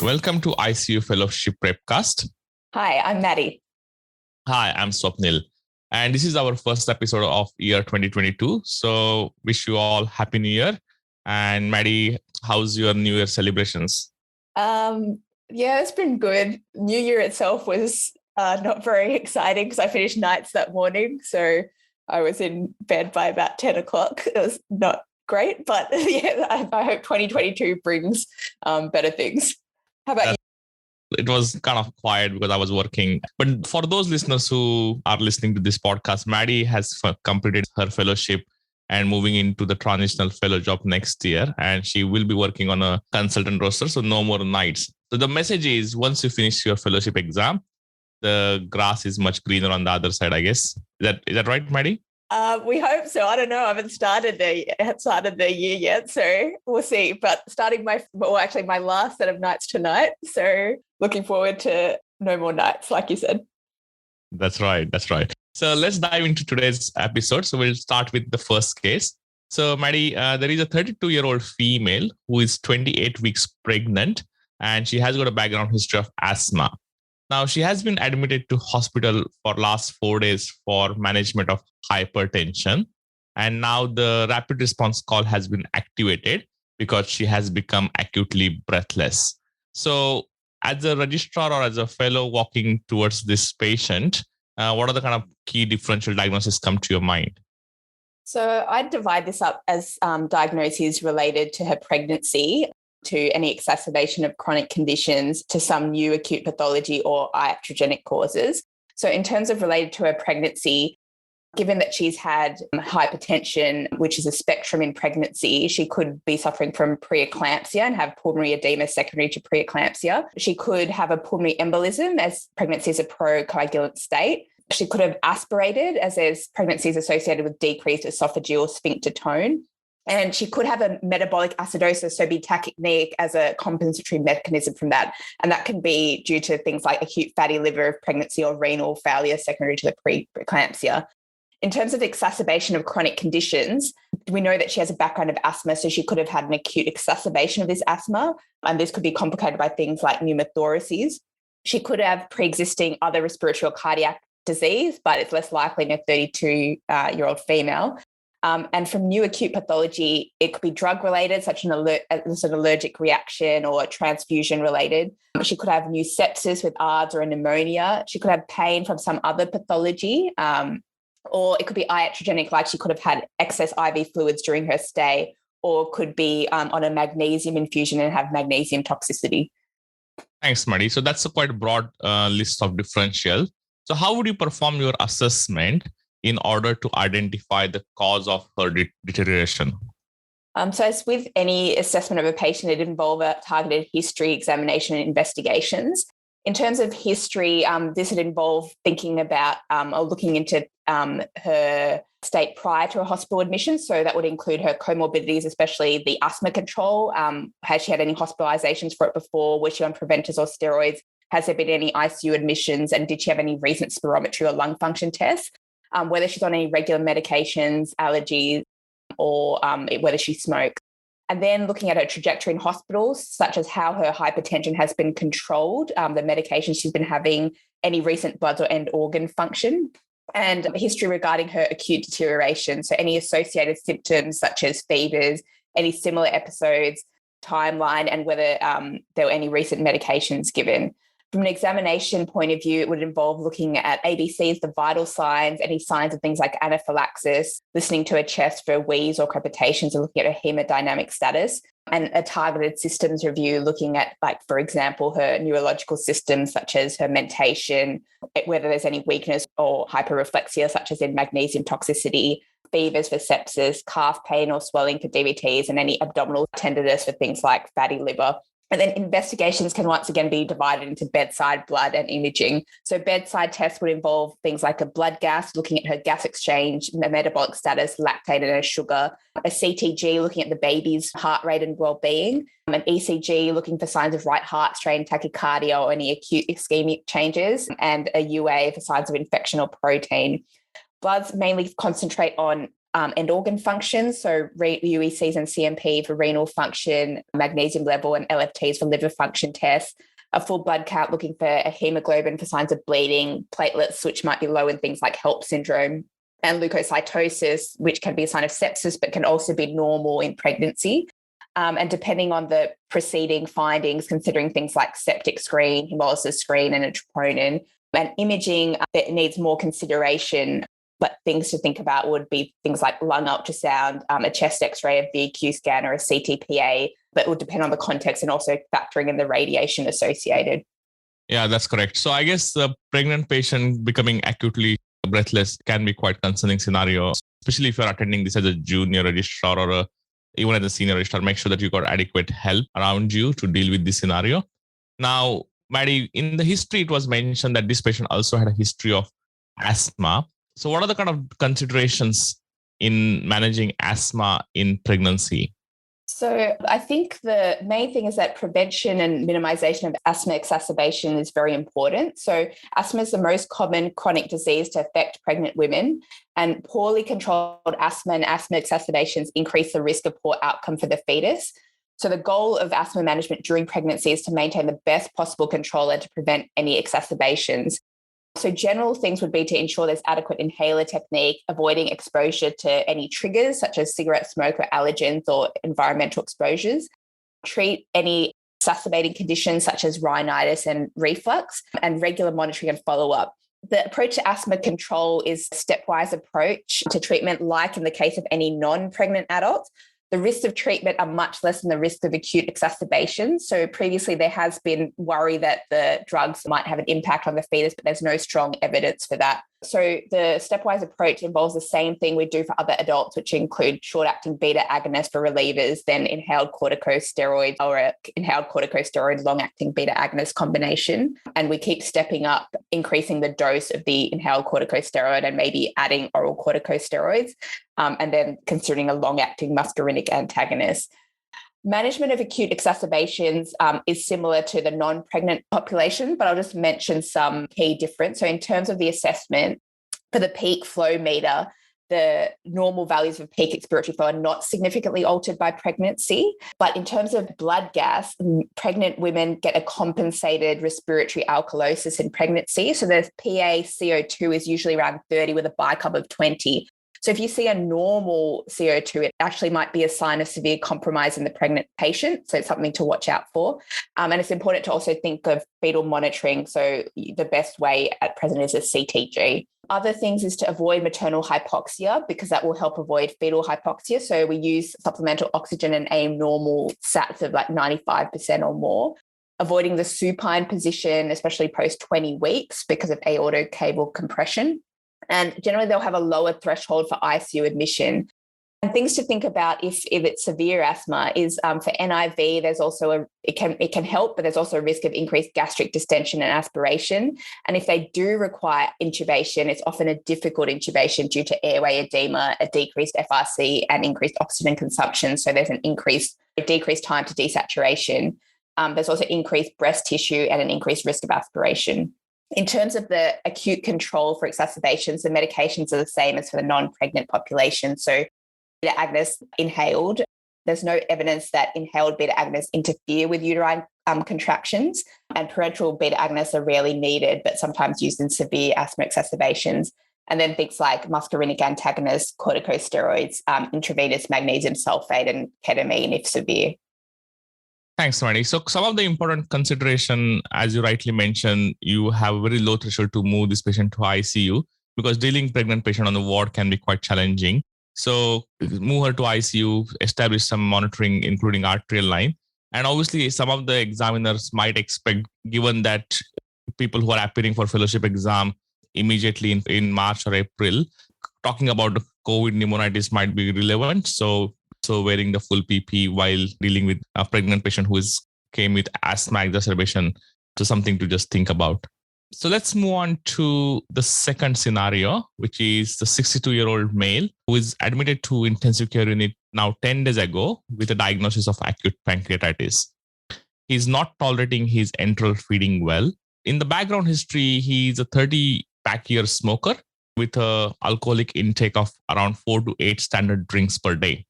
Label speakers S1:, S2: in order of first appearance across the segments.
S1: Welcome to ICU Fellowship Prepcast.
S2: Hi, I'm Maddie.
S1: Hi, I'm Swapnil. And this is our first episode of year 2022. So wish you all Happy New Year. And Maddie, how's your New Year celebrations?
S2: It's been good. New Year itself was not very exciting because I finished nights that morning. So I was in bed by about 10 o'clock. It was not great, but I hope 2022 brings better things. How about you?
S1: It was kind of quiet because I was working. But for those listeners who are listening to this podcast, Maddie has completed her fellowship and moving into the transitional fellow job next year. And she will be working on a consultant roster, so no more nights. So the message is once you finish your fellowship exam, the grass is much greener on the other side, I guess. Is that right, Maddie?
S2: We hope so. I don't know. I haven't started the year yet, so we'll see. But starting my last set of nights tonight. So looking forward to no more nights, like you said.
S1: That's right. So let's dive into today's episode. So we'll start with the first case. So Maddie, there is a 32-year-old female who is 28 weeks pregnant, and she has got a background history of asthma. Now, she has been admitted to hospital for last 4 days for management of hypertension. And now the rapid response call has been activated because she has become acutely breathless. So as a registrar or as a fellow walking towards this patient, what are the kind of key differential diagnoses come to your mind?
S2: So I'd divide this up as diagnoses related to her pregnancy, to any exacerbation of chronic conditions, to some new acute pathology or iatrogenic causes. So in terms of related to her pregnancy, given that she's had hypertension, which is a spectrum in pregnancy, she could be suffering from preeclampsia and have pulmonary edema secondary to preeclampsia. She could have a pulmonary embolism as pregnancy is a procoagulant state. She could have aspirated as there's pregnancies associated with decreased esophageal sphincter tone. And she could have a metabolic acidosis, so be tachypneic as a compensatory mechanism from that. And that can be due to things like acute fatty liver of pregnancy or renal failure secondary to the preeclampsia. In terms of exacerbation of chronic conditions, we know that she has a background of asthma, so she could have had an acute exacerbation of this asthma. And this could be complicated by things like pneumothoraces. She could have pre-existing other respiratory or cardiac disease, but it's less likely in a 32-year-old female. And from new acute pathology, it could be drug-related, such as an allergic reaction or transfusion-related. She could have new sepsis with ARDS or a pneumonia. She could have pain from some other pathology, or it could be iatrogenic, like she could have had excess IV fluids during her stay, or could be on a magnesium infusion and have magnesium toxicity.
S1: Thanks, Maddie. So that's a quite broad list of differential. So how would you perform your assessment in order to identify the cause of her deterioration?
S2: So as with any assessment of a patient, it involves a targeted history, examination and investigations. In terms of history, this would involve thinking about or looking into her state prior to a hospital admission. So that would include her comorbidities, especially the asthma control. Has she had any hospitalizations for it before? Was she on preventers or steroids? Has there been any ICU admissions? And did she have any recent spirometry or lung function tests? Whether she's on any regular medications, allergies, or whether she smokes. And then looking at her trajectory in hospitals, such as how her hypertension has been controlled, the medication she's been having, any recent blood or end organ function, and history regarding her acute deterioration. So any associated symptoms such as fevers, any similar episodes, timeline, and whether there were any recent medications given. From an examination point of view, it would involve looking at ABCs, the vital signs, any signs of things like anaphylaxis, listening to her chest for wheeze or crepitations, and looking at her hemodynamic status, and a targeted systems review looking at, like, for example, her neurological systems, such as her mentation, whether there's any weakness or hyperreflexia, such as in magnesium toxicity, fevers for sepsis, calf pain or swelling for DVTs, and any abdominal tenderness for things like fatty liver. And then investigations can once again be divided into bedside, blood and imaging. So bedside tests would involve things like a blood gas, looking at her gas exchange, metabolic status, lactate and her sugar, a CTG looking at the baby's heart rate and well-being, an ECG looking for signs of right heart strain, tachycardia or any acute ischemic changes, and a UA for signs of infection or protein. Bloods mainly concentrate on end organ function, so UECs and CMP for renal function, magnesium level, and LFTs for liver function tests, a full blood count looking for a hemoglobin for signs of bleeding, platelets, which might be low in things like HELLP syndrome, and leukocytosis, which can be a sign of sepsis, but can also be normal in pregnancy. And depending on the preceding findings, considering things like septic screen, hemolysis screen, and a troponin, and imaging that needs more consideration. But things to think about would be things like lung ultrasound, a chest X-ray, a VQ scan, or a CTPA, but it will depend on the context and also factoring in the radiation associated.
S1: Yeah, that's correct. So I guess the pregnant patient becoming acutely breathless can be quite concerning scenario, especially if you're attending this as a junior registrar or even as a senior registrar. Make sure that you got adequate help around you to deal with this scenario. Now, Maddie, in the history, it was mentioned that this patient also had a history of asthma. So what are the kind of considerations in managing asthma in pregnancy?
S2: So I think the main thing is that prevention and minimization of asthma exacerbation is very important. So asthma is the most common chronic disease to affect pregnant women, and poorly controlled asthma and asthma exacerbations increase the risk of poor outcome for the fetus. So the goal of asthma management during pregnancy is to maintain the best possible control and to prevent any exacerbations. So general things would be to ensure there's adequate inhaler technique, avoiding exposure to any triggers such as cigarette smoke or allergens or environmental exposures, treat any exacerbating conditions such as rhinitis and reflux, and regular monitoring and follow-up. The approach to asthma control is a stepwise approach to treatment, like in the case of any non-pregnant adults. The risks of treatment are much less than the risk of acute exacerbation. So previously there has been worry that the drugs might have an impact on the fetus, but there's no strong evidence for that. So the stepwise approach involves the same thing we do for other adults, which include short-acting beta agonists for relievers, then inhaled corticosteroids or inhaled corticosteroid long-acting beta agonist combination. And we keep stepping up, increasing the dose of the inhaled corticosteroid and maybe adding oral corticosteroids, and then considering a long-acting muscarinic antagonist. Management of acute exacerbations is similar to the non-pregnant population, but I'll just mention some key difference. So in terms of the assessment, for the peak flow meter, the normal values of peak expiratory flow are not significantly altered by pregnancy. But in terms of blood gas, pregnant women get a compensated respiratory alkalosis in pregnancy. So the PaCO2 is usually around 30 with a bicarb of 20. So if you see a normal CO2, it actually might be a sign of severe compromise in the pregnant patient. So it's something to watch out for. And it's important to also think of fetal monitoring. So the best way at present is a CTG. Other things is to avoid maternal hypoxia, because that will help avoid fetal hypoxia. So we use supplemental oxygen and aim normal SATs of like 95% or more. Avoiding the supine position, especially post 20 weeks because of aortic cable compression. And generally, they'll have a lower threshold for ICU admission. And things to think about if it's severe asthma is for NIV, there's also it can help, but there's also a risk of increased gastric distension and aspiration. And if they do require intubation, it's often a difficult intubation due to airway edema, a decreased FRC, and increased oxygen consumption. So there's a decreased time to desaturation. There's also increased breast tissue and an increased risk of aspiration. In terms of the acute control for exacerbations, the medications are the same as for the non-pregnant population. So beta agonists inhaled, there's no evidence that inhaled beta agonists interfere with uterine contractions, and parenteral beta agonists are rarely needed, but sometimes used in severe asthma exacerbations. And then things like muscarinic antagonists, corticosteroids, intravenous magnesium sulfate, and ketamine if severe.
S1: Thanks, Maddie. So some of the important consideration, as you rightly mentioned, you have a very low threshold to move this patient to ICU because dealing pregnant patient on the ward can be quite challenging. So move her to ICU, establish some monitoring, including arterial line. And obviously, some of the examiners might expect, given that people who are appearing for fellowship exam immediately in March or April, talking about COVID pneumonitis might be relevant. So wearing the full PP while dealing with a pregnant patient who came with asthma exacerbation. So something to just think about. So let's move on to the second scenario, which is the 62-year-old male who is admitted to intensive care unit now 10 days ago with a diagnosis of acute pancreatitis. He's not tolerating his enteral feeding well. In the background history, he's a 30-pack-year smoker with a alcoholic intake of around 4 to 8 standard drinks per day.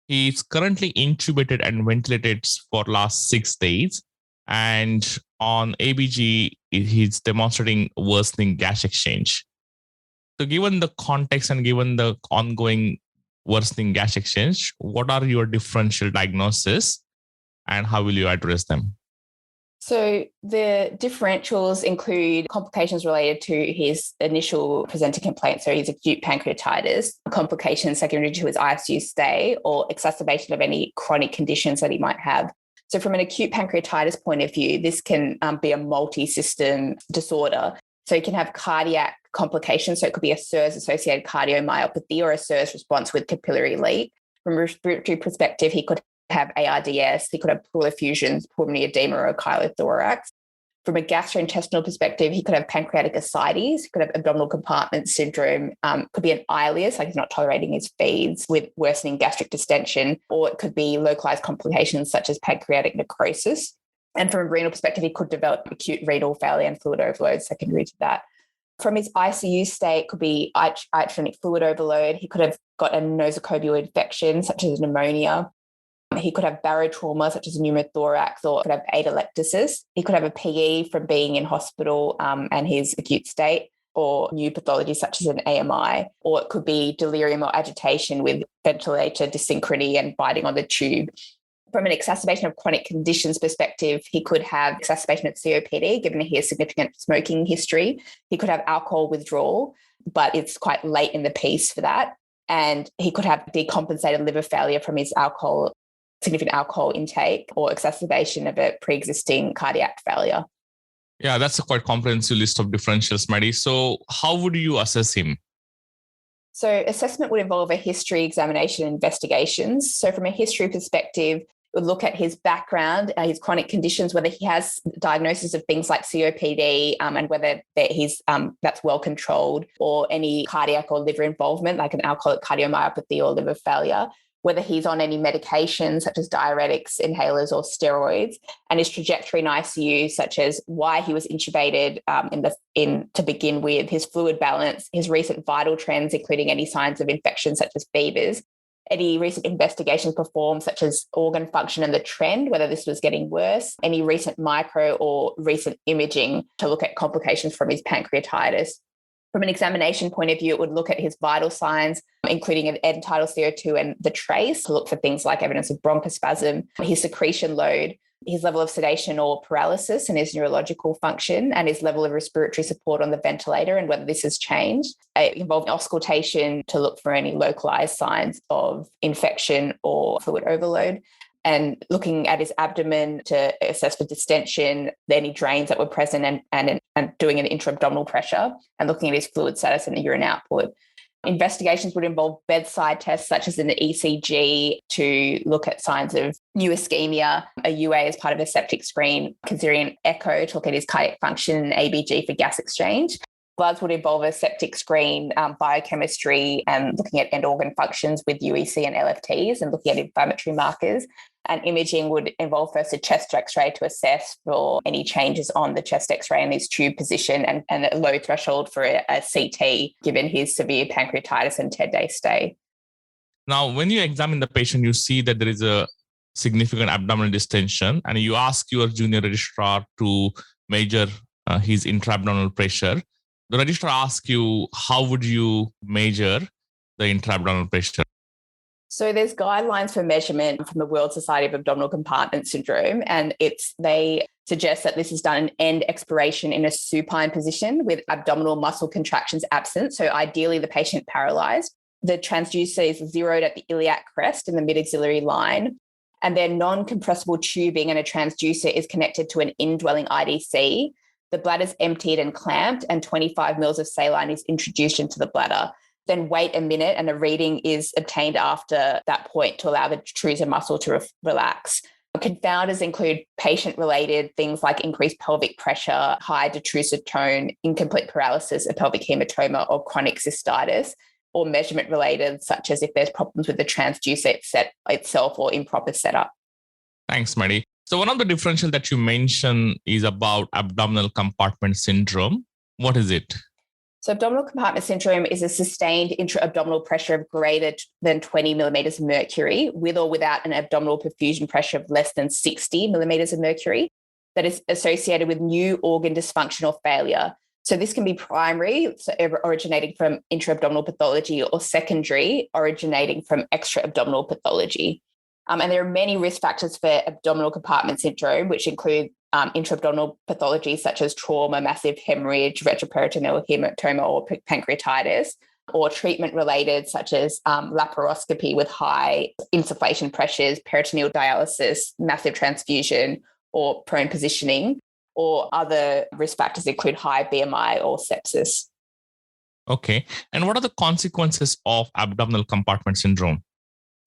S1: He is currently intubated and ventilated for last 6 days. And on ABG, he's demonstrating worsening gas exchange. So given the context and given the ongoing worsening gas exchange, what are your differential diagnoses and how will you address them?
S2: So the differentials include complications related to his initial presenting complaint, so his acute pancreatitis, complications secondary to his ICU stay, or exacerbation of any chronic conditions that he might have. So from an acute pancreatitis point of view, this can be a multi-system disorder. So you can have cardiac complications. So it could be a SIRS-associated cardiomyopathy or a SIRS response with capillary leak. From a respiratory perspective, he could have ARDS, he could have pleural effusions, pulmonary edema, or chylothorax. From a gastrointestinal perspective, he could have pancreatic ascites, he could have abdominal compartment syndrome, could be an ileus, like he's not tolerating his feeds with worsening gastric distension, or it could be localized complications such as pancreatic necrosis. And from a renal perspective, he could develop acute renal failure and fluid overload secondary to that. From his ICU stay, it could be iatrogenic fluid overload. He could have got a nosocomial infection, such as pneumonia. He could have barotrauma, such as a pneumothorax, or could have atelectasis. He could have a PE from being in hospital and his acute state, or new pathology such as an AMI, or it could be delirium or agitation with ventilator dysynchrony and biting on the tube. From an exacerbation of chronic conditions perspective, he could have exacerbation of COPD, given he has significant smoking history. He could have alcohol withdrawal, but it's quite late in the piece for that. And he could have decompensated liver failure from his significant alcohol intake, or exacerbation of a pre-existing cardiac failure.
S1: Yeah, that's a quite comprehensive list of differentials, Maddie. So how would you assess him?
S2: So assessment would involve a history, examination, and investigations. So from a history perspective, it would look at his background, his chronic conditions, whether he has diagnosis of things like COPD, and whether that's well controlled, or any cardiac or liver involvement, like an alcoholic cardiomyopathy or liver failure, whether he's on any medications such as diuretics, inhalers, or steroids, and his trajectory in ICU, such as why he was intubated to begin with, his fluid balance, his recent vital trends, including any signs of infection such as Vivas, any recent investigations performed such as organ function and the trend, whether this was getting worse, any recent micro or recent imaging to look at complications from his pancreatitis. From an examination point of view, it would look at his vital signs, including an end-tidal CO2 and the trace, to look for things like evidence of bronchospasm, his secretion load, his level of sedation or paralysis and his neurological function, and his level of respiratory support on the ventilator and whether this has changed. It involved auscultation to look for any localized signs of infection or fluid overload, and looking at his abdomen to assess for distension, any drains that were present, and doing an intra-abdominal pressure, and looking at his fluid status and the urine output. Investigations would involve bedside tests such as an ECG to look at signs of new ischemia, a UA as part of a septic screen, considering an echo to look at his cardiac function, and ABG for gas exchange. Bloods would involve a septic screen, biochemistry, and looking at end organ functions with UEC and LFTs, and looking at inflammatory markers. And imaging would involve first a chest X-ray to assess for any changes on the chest X-ray and his tube position, and a low threshold for a CT, given his severe pancreatitis and 10-day stay.
S1: Now, when you examine the patient, you see that there is a significant abdominal distension, and you ask your junior registrar to measure his intra-abdominal pressure. The registrar asks you, how would you measure the intra-abdominal pressure?
S2: So there's guidelines for measurement from the World Society of Abdominal Compartment Syndrome, and they suggest that this is done in end expiration in a supine position with abdominal muscle contractions absent. So ideally the patient paralyzed. The transducer is zeroed at the iliac crest in the mid-axillary line, and then non-compressible tubing and a transducer is connected to an indwelling IDC. The bladder is emptied and clamped, and 25 mils of saline is introduced into the bladder. Then wait a minute, and a reading is obtained after that point to allow the detrusor muscle to relax. Confounders include patient-related things like increased pelvic pressure, high detrusor tone, incomplete paralysis, a pelvic hematoma, or chronic cystitis, or measurement-related, such as if there's problems with the transducer itself or improper setup.
S1: Thanks, Maddie. So one of the differential that you mentioned is about abdominal compartment syndrome. What is it?
S2: So abdominal compartment syndrome is a sustained intra-abdominal pressure of greater than 20 millimeters of mercury with or without an abdominal perfusion pressure of less than 60 millimeters of mercury that is associated with new organ dysfunction or failure. So this can be primary, so originating from intra-abdominal pathology, or secondary, originating from extra-abdominal pathology. And there are many risk factors for abdominal compartment syndrome, which include intra-abdominal pathologies such as trauma, massive hemorrhage, retroperitoneal hematoma, or pancreatitis, or treatment-related such as laparoscopy with high insufflation pressures, peritoneal dialysis, massive transfusion, or prone positioning, or other risk factors include high BMI or sepsis.
S1: Okay. And what are the consequences of abdominal compartment syndrome?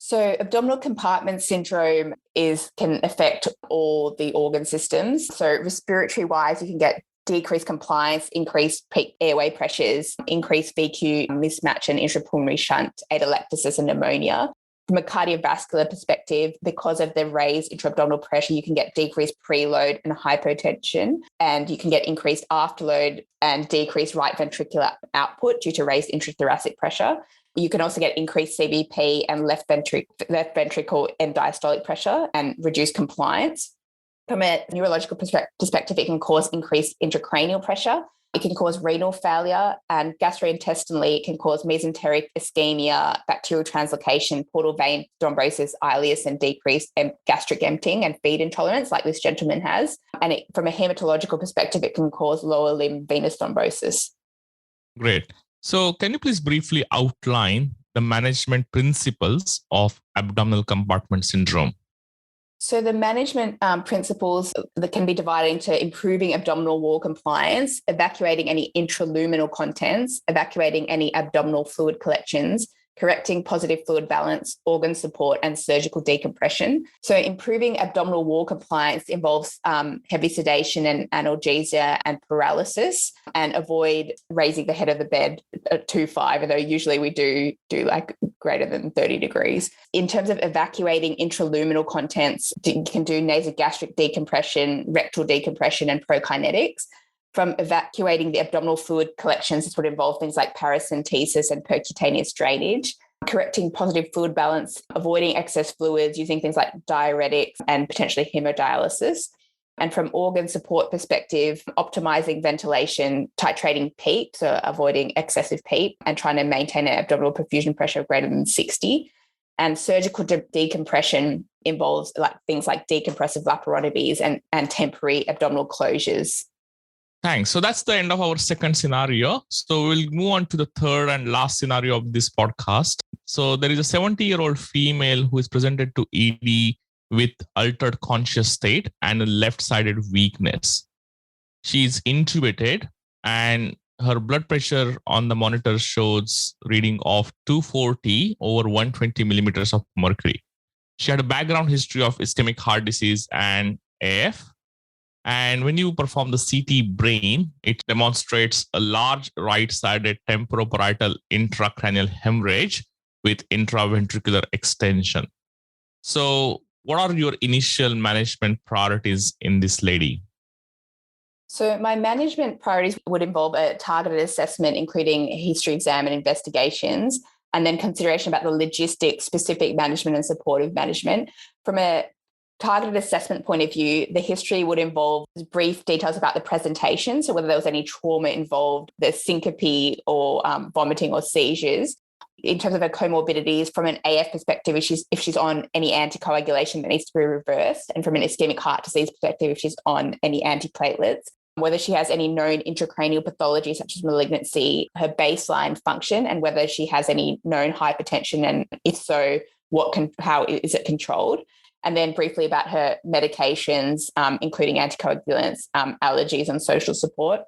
S2: So abdominal compartment syndrome can affect all the organ systems. So respiratory-wise, you can get decreased compliance, increased peak airway pressures, increased VQ mismatch and intrapulmonary shunt, atelectasis and pneumonia. From a cardiovascular perspective, because of the raised intra-abdominal pressure, you can get decreased preload and hypotension, and you can get increased afterload and decreased right ventricular output due to raised intrathoracic pressure. You can also get increased CVP and left ventricle and diastolic pressure and reduced compliance. From a neurological perspective, it can cause increased intracranial pressure. It can cause renal failure, and gastrointestinally, it can cause mesenteric ischemia, bacterial translocation, portal vein thrombosis, ileus, and decreased gastric emptying and feed intolerance, like this gentleman has. And from a hematological perspective, it can cause lower limb venous thrombosis.
S1: Great. So can you please briefly outline the management principles of abdominal compartment syndrome?
S2: So the management principles that can be divided into improving abdominal wall compliance, evacuating any intraluminal contents, evacuating any abdominal fluid collections, correcting positive fluid balance, organ support, and surgical decompression. So improving abdominal wall compliance involves heavy sedation and analgesia and paralysis, and avoid raising the head of the bed too far, although usually we do like greater than 30 degrees. In terms of evacuating intraluminal contents, you can do nasogastric decompression, rectal decompression, and prokinetics. From evacuating the abdominal fluid collections, this would involve things like paracentesis and percutaneous drainage, correcting positive fluid balance, avoiding excess fluids, using things like diuretics and potentially hemodialysis. And from organ support perspective, optimizing ventilation, titrating PEEP, so avoiding excessive PEEP, and trying to maintain an abdominal perfusion pressure of greater than 60. And surgical decompression involves things like decompressive laparotomies and temporary abdominal closures.
S1: Thanks. So that's the end of our second scenario. So we'll move on to the third and last scenario of this podcast. So there is a 70-year-old female who is presented to ED with altered conscious state and a left-sided weakness. She is intubated and her blood pressure on the monitor shows reading of 240 over 120 millimeters of mercury. She had a background history of ischemic heart disease and AF. And when you perform the CT brain, it demonstrates a large right-sided temporoparietal intracranial hemorrhage with intraventricular extension. So what are your initial management priorities in this lady?
S2: So my management priorities would involve a targeted assessment, including a history exam and investigations, and then consideration about the logistics, specific management and supportive management. From a targeted assessment point of view, the history would involve brief details about the presentation, so whether there was any trauma involved, the syncope or vomiting or seizures. In terms of her comorbidities, from an AF perspective, if she's on any anticoagulation that needs to be reversed, and from an ischemic heart disease perspective, if she's on any antiplatelets, whether she has any known intracranial pathology such as malignancy, her baseline function, and whether she has any known hypertension, and if so, how is it controlled? And then briefly about her medications, including anticoagulants, allergies, and social support.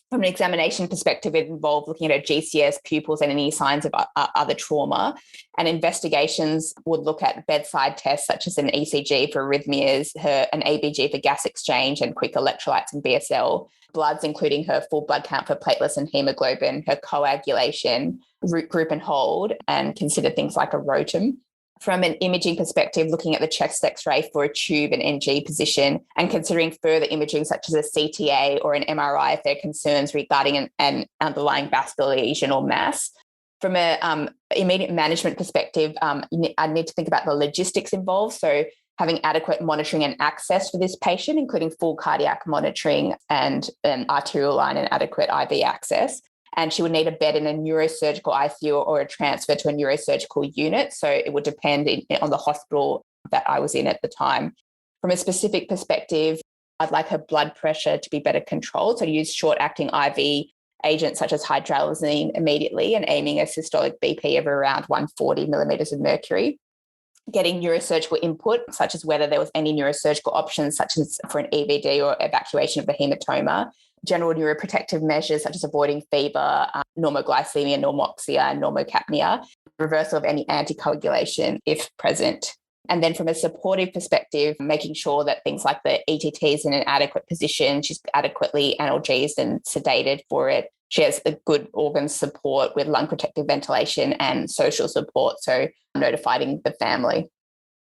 S2: From an examination perspective, it involved looking at her GCS, pupils, and any signs of other trauma. And investigations would look at bedside tests such as an ECG for arrhythmias, an ABG for gas exchange and quick electrolytes and BSL, bloods, including her full blood count for platelets and hemoglobin, her coagulation, root group and hold, and consider things like a rotum. From an imaging perspective, looking at the chest X-ray for a tube and NG position and considering further imaging such as a CTA or an MRI if there are concerns regarding an underlying vascular lesion or mass. From an immediate management perspective, I need to think about the logistics involved. So having adequate monitoring and access for this patient, including full cardiac monitoring and an arterial line and adequate IV access. And she would need a bed in a neurosurgical ICU or a transfer to a neurosurgical unit. So it would depend on the hospital that I was in at the time. From a specific perspective, I'd like her blood pressure to be better controlled. So use short-acting IV agents such as hydralazine immediately and aiming a systolic BP of around 140 millimeters of mercury. Getting neurosurgical input, such as whether there was any neurosurgical options, such as for an EVD or evacuation of the hematoma. General neuroprotective measures, such as avoiding fever, normoglycemia, normoxia, and normocapnia. Reversal of any anticoagulation if present. And then from a supportive perspective, making sure that things like the ETT is in an adequate position, she's adequately analgesed and sedated for it. She has a good organ support with lung protective ventilation and social support, so notifying the family.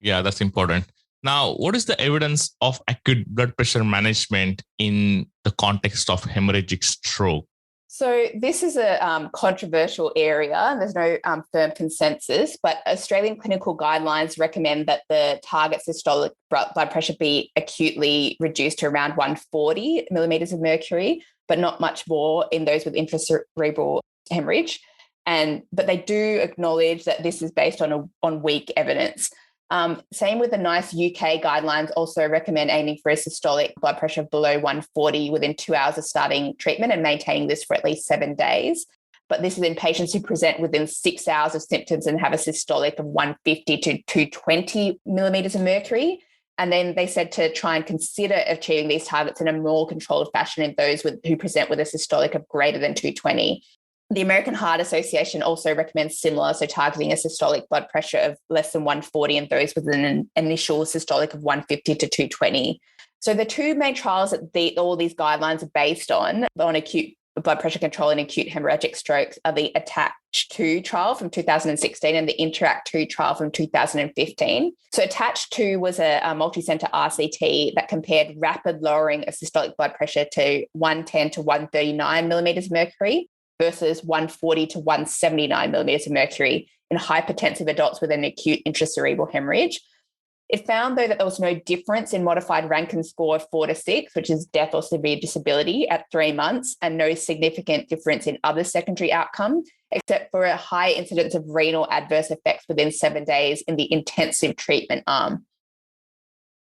S1: Yeah, that's important. Now, what is the evidence of acute blood pressure management in the context of hemorrhagic stroke?
S2: So this is a controversial area and there's no firm consensus, but Australian clinical guidelines recommend that the target systolic blood pressure be acutely reduced to around 140 millimeters of mercury, but not much more in those with intracerebral hemorrhage. But they do acknowledge that this is based on weak evidence. Same with the NICE UK guidelines also recommend aiming for a systolic blood pressure of below 140 within 2 hours of starting treatment and maintaining this for at least 7 days. But this is in patients who present within 6 hours of symptoms and have a systolic of 150 to 220 millimeters of mercury. And then they said to try and consider achieving these targets in a more controlled fashion in those who present with a systolic of greater than 220. The American Heart Association also recommends similar, so targeting a systolic blood pressure of less than 140 in those with an initial systolic of 150 to 220. So the two main trials that all these guidelines are based on acute blood pressure control in acute hemorrhagic strokes are the ATTACH-2 trial from 2016 and the INTERACT-2 trial from 2015. So ATTACH-2 was a multi-center RCT that compared rapid lowering of systolic blood pressure to 110 to 139 millimeters of mercury versus 140 to 179 millimeters of mercury in hypertensive adults with an acute intracerebral hemorrhage. It found, though, that there was no difference in modified Rankin score of 4 to 6, which is death or severe disability, at 3 months, and no significant difference in other secondary outcomes, except for a high incidence of renal adverse effects within 7 days in the intensive treatment arm.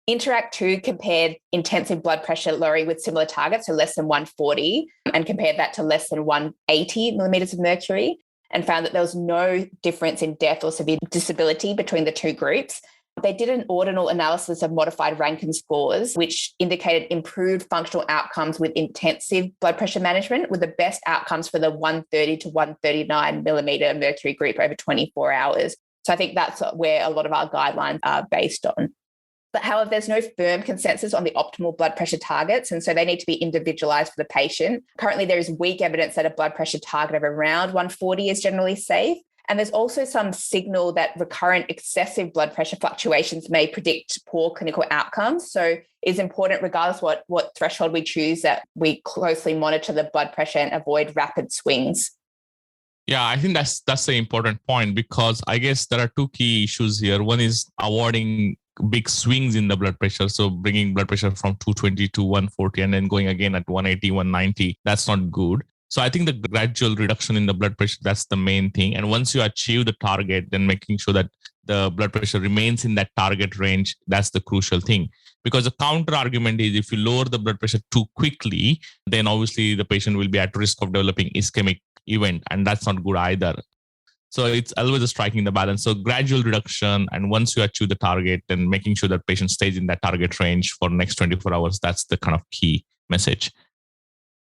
S2: INTERACT-2 compared intensive blood pressure lowering with similar targets, so less than 140, and compared that to less than 180 millimeters of mercury, and found that there was no difference in death or severe disability between the two groups. They did an ordinal analysis of modified Rankin scores, which indicated improved functional outcomes with intensive blood pressure management, with the best outcomes for the 130 to 139 millimeter mercury group over 24 hours. So I think that's where a lot of our guidelines are based on. But however, there's no firm consensus on the optimal blood pressure targets, and so they need to be individualized for the patient. Currently, there is weak evidence that a blood pressure target of around 140 is generally safe. And there's also some signal that recurrent excessive blood pressure fluctuations may predict poor clinical outcomes. So it's important, regardless what threshold we choose, that we closely monitor the blood pressure and avoid rapid swings.
S1: Yeah, I think that's the important point, because I guess there are two key issues here. One is avoiding big swings in the blood pressure. So bringing blood pressure from 220 to 140 and then going again at 180, 190, that's not good. So I think the gradual reduction in the blood pressure, that's the main thing. And once you achieve the target, then making sure that the blood pressure remains in that target range, that's the crucial thing. Because the counter argument is if you lower the blood pressure too quickly, then obviously the patient will be at risk of developing ischemic event. And that's not good either. So it's always striking the balance. So gradual reduction. And once you achieve the target, then making sure that patient stays in that target range for the next 24 hours. That's the kind of key message.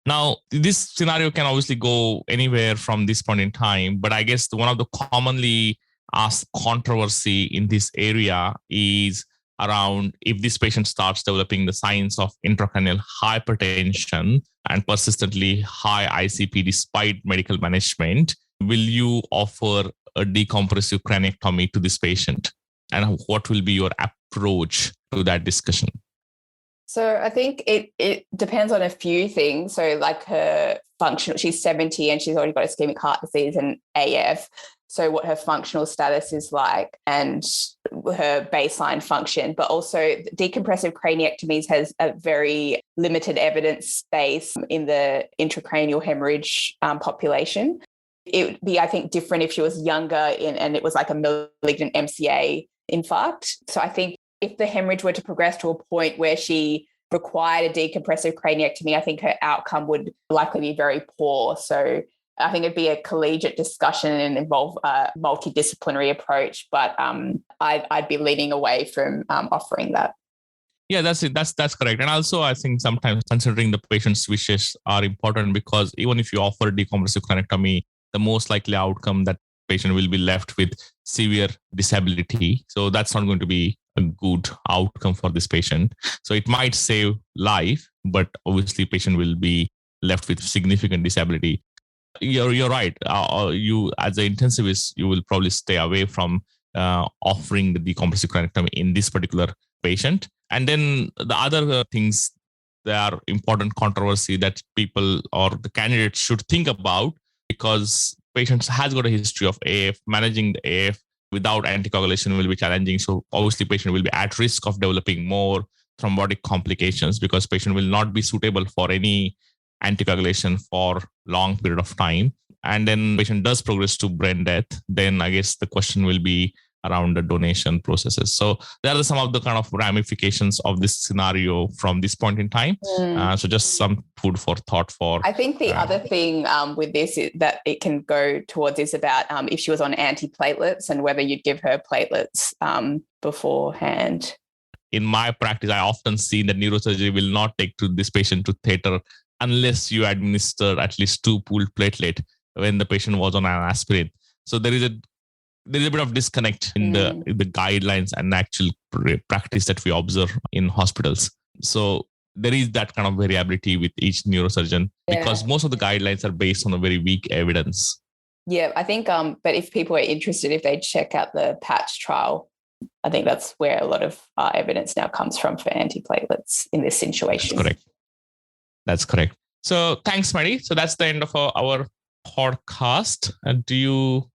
S1: Now, this scenario can obviously go anywhere from this point in time, but I guess one of the commonly asked controversy in this area is around if this patient starts developing the signs of intracranial hypertension and persistently high ICP despite medical management, will you offer a decompressive craniectomy to this patient? And what will be your approach to that discussion?
S2: So I think it depends on a few things. So like her function, she's 70 and she's already got ischemic heart disease and AF. So what her functional status is like and her baseline function, but also decompressive craniectomies has a very limited evidence base in the intracranial hemorrhage population. It would be, I think, different if she was younger and it was like a malignant MCA infarct. So I think if the hemorrhage were to progress to a point where she required a decompressive craniectomy, I think her outcome would likely be very poor. So I think it'd be a collegiate discussion and involve a multidisciplinary approach, but I'd be leaning away from offering that.
S1: Yeah, that's it. That's correct. And also, I think sometimes considering the patient's wishes are important, because even if you offer decompressive craniectomy, the most likely outcome that patient will be left with severe disability. So that's not going to be a good outcome for this patient. So it might save life, but obviously patient will be left with significant disability. You're right. You as an intensivist, you will probably stay away from offering the decompressive craniectomy in this particular patient. And then the other things, there are important controversy that people or the candidates should think about, because patients has got a history of AF. Managing the AF without anticoagulation will be challenging. So obviously patient will be at risk of developing more thrombotic complications, because patient will not be suitable for any anticoagulation for long period of time. And then patient does progress to brain death, then I guess the question will be around the donation processes. So there are some of the kind of ramifications of this scenario from this point in time. So just some food for thought for.
S2: I think the other thing with this is that it can go towards is about if she was on antiplatelets and whether you'd give her platelets beforehand.
S1: In my practice, I often see that neurosurgery will not take to this patient to theater unless you administer at least 2 pooled platelet when the patient was on an aspirin. So there is a bit of disconnect in the guidelines and actual practice that we observe in hospitals. So there is that kind of variability with each neurosurgeon, because most of the guidelines are based on a very weak evidence.
S2: Yeah, I think, but if people are interested, if they check out the PATCH trial, I think that's where a lot of our evidence now comes from for antiplatelets in this situation.
S1: That's correct. So thanks, Maddie. So that's the end of our podcast. Do you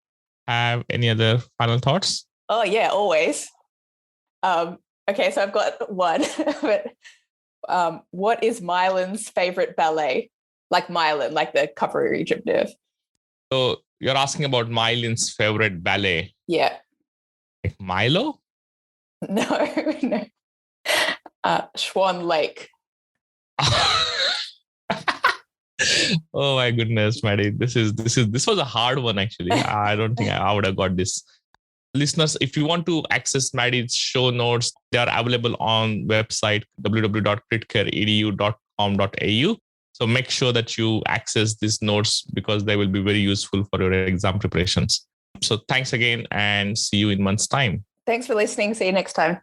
S1: have any other final thoughts?
S2: Oh, yeah, always. Okay, so I've got one. But what is Mylan's favorite ballet? Like Mylan, like the coverage of nerve.
S1: So you're asking about Mylan's favorite ballet?
S2: Yeah.
S1: Like Milo?
S2: No. Swan Lake.
S1: Oh my goodness, Maddie. This was a hard one, actually. I don't think I would have got this. Listeners, if you want to access Maddie's show notes, they are available on website www.critcareedu.com.au. So make sure that you access these notes, because they will be very useful for your exam preparations. So thanks again, and see you in months' time.
S2: Thanks for listening. See you next time.